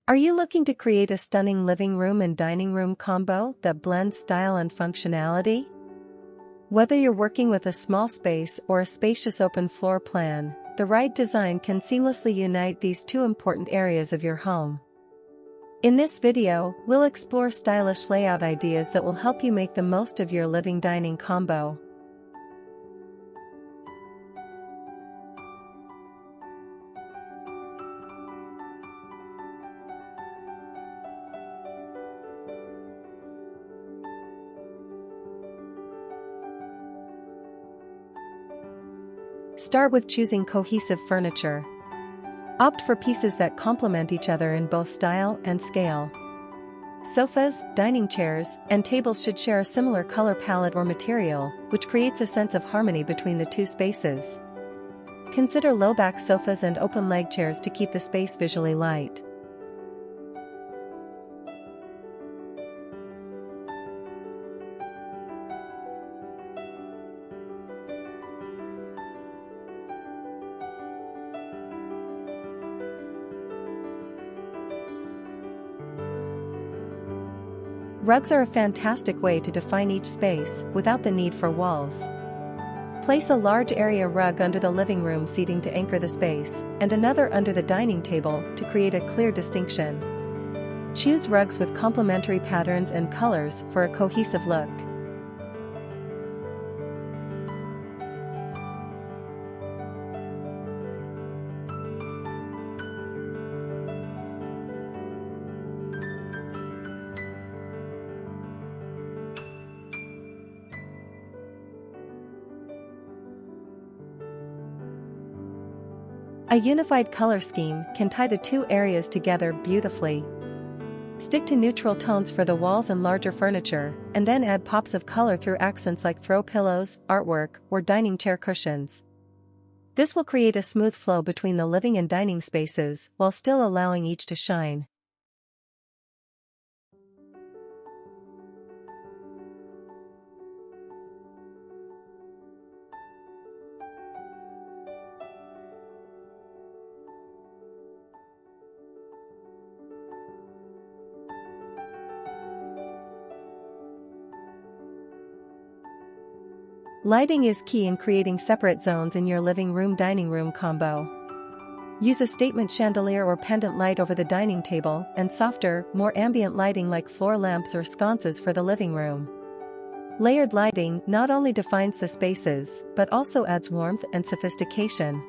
Are you looking to create a stunning living room and dining room combo that blends style and functionality? Whether you're working with a small space or a spacious open floor plan, the right design can seamlessly unite these two important areas of your home. In this video, we'll explore stylish layout ideas that will help you make the most of your living-dining combo. Start with choosing cohesive furniture. Opt for pieces that complement each other in both style and scale. Sofas, dining chairs, and tables should share a similar color palette or material, which creates a sense of harmony between the two spaces. Consider low-back sofas and open-leg chairs to keep the space visually light. Rugs are a fantastic way to define each space without the need for walls. Place a large area rug under the living room seating to anchor the space, and another under the dining table to create a clear distinction. Choose rugs with complementary patterns and colors for a cohesive look. A unified color scheme can tie the two areas together beautifully. Stick to neutral tones for the walls and larger furniture, and then add pops of color through accents like throw pillows, artwork, or dining chair cushions. This will create a smooth flow between the living and dining spaces while still allowing each to shine. Lighting is key in creating separate zones in your living room-dining room combo. Use a statement chandelier or pendant light over the dining table and softer, more ambient lighting like floor lamps or sconces for the living room. Layered lighting not only defines the spaces but also adds warmth and sophistication.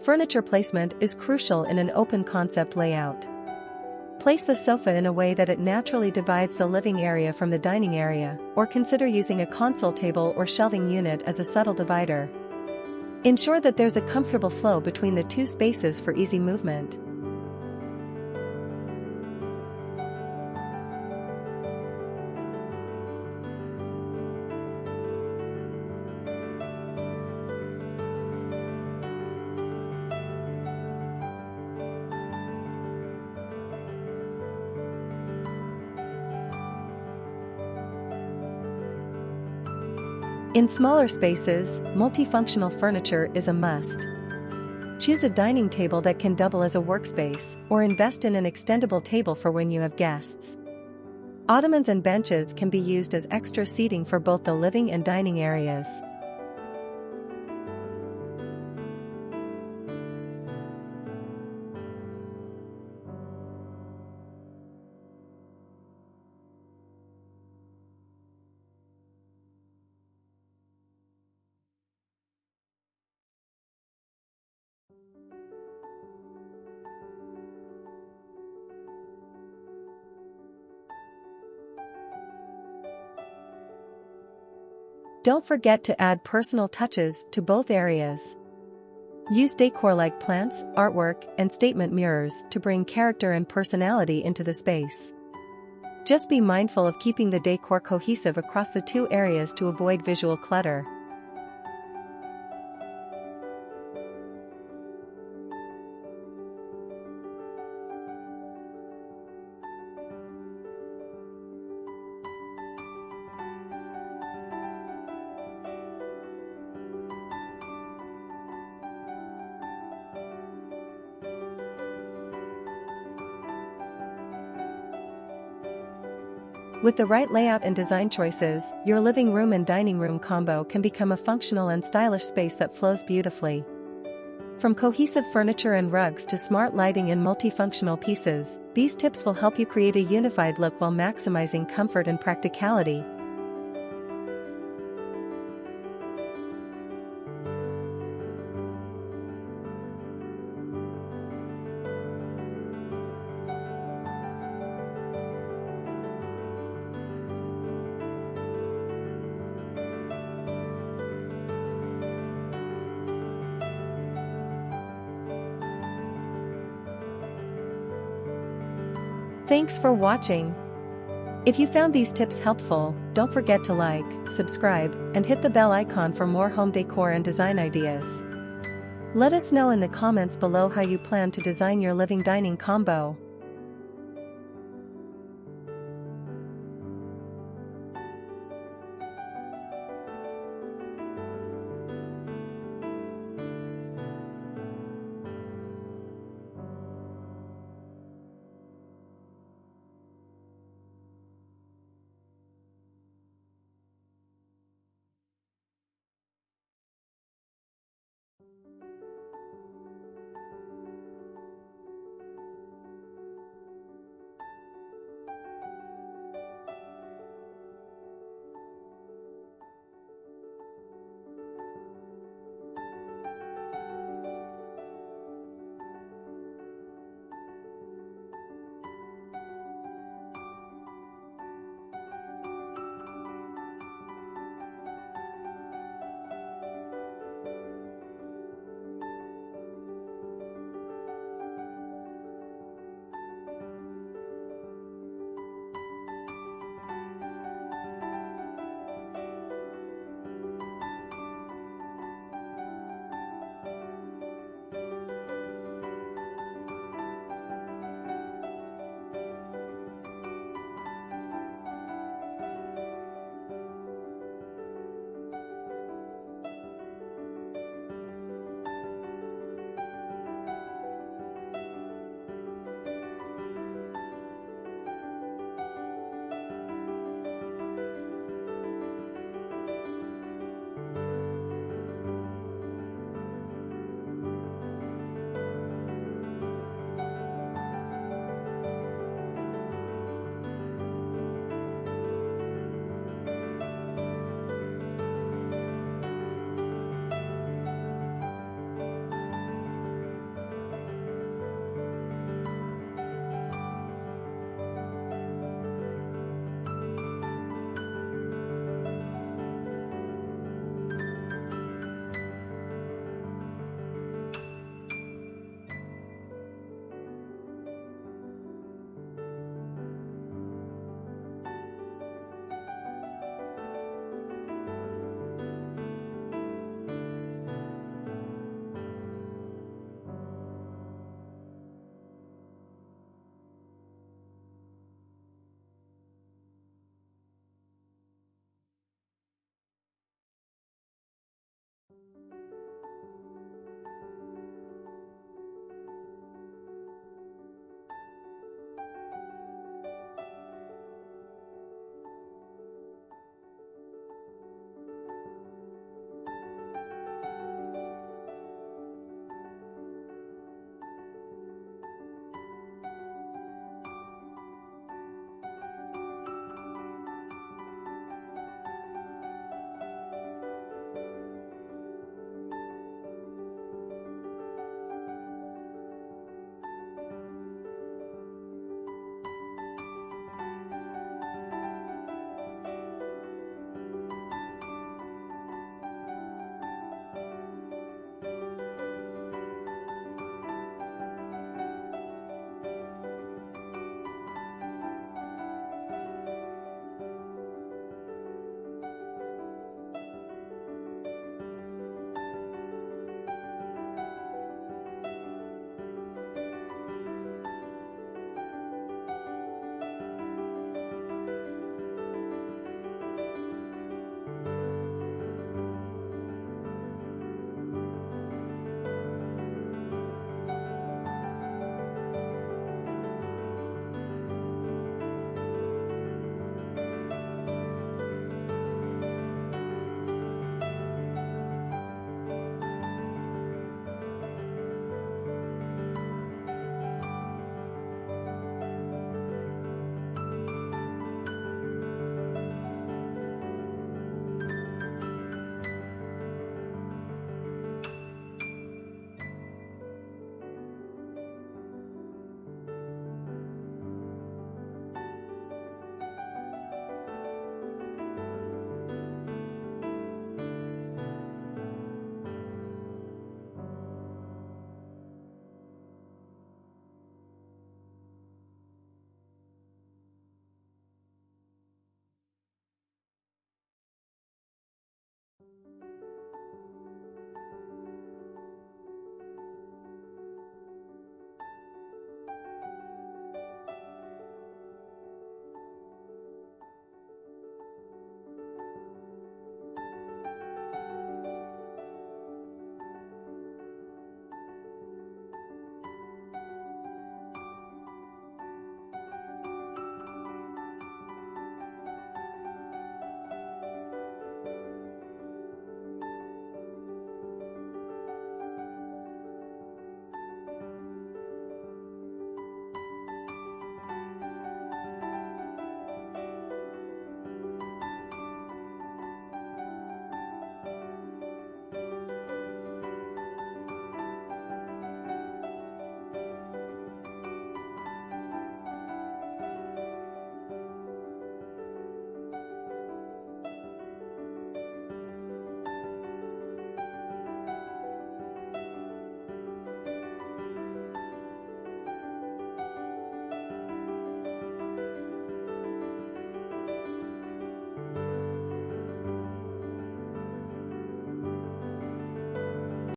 Furniture placement is crucial in an open concept layout. Place the sofa in a way that it naturally divides the living area from the dining area, or consider using a console table or shelving unit as a subtle divider. Ensure that there's a comfortable flow between the two spaces for easy movement. In smaller spaces, multifunctional furniture is a must. Choose a dining table that can double as a workspace, or invest in an extendable table for when you have guests. Ottomans and benches can be used as extra seating for both the living and dining areas. Don't forget to add personal touches to both areas. Use decor like plants, artwork, and statement mirrors to bring character and personality into the space. Just be mindful of keeping the decor cohesive across the two areas to avoid visual clutter. With the right layout and design choices, your living room and dining room combo can become a functional and stylish space that flows beautifully. From cohesive furniture and rugs to smart lighting and multifunctional pieces, these tips will help you create a unified look while maximizing comfort and practicality. Thanks for watching. If you found these tips helpful, don't forget to like, subscribe, and hit the bell icon for more home decor and design ideas. Let us know in the comments below how you plan to design your living dining combo.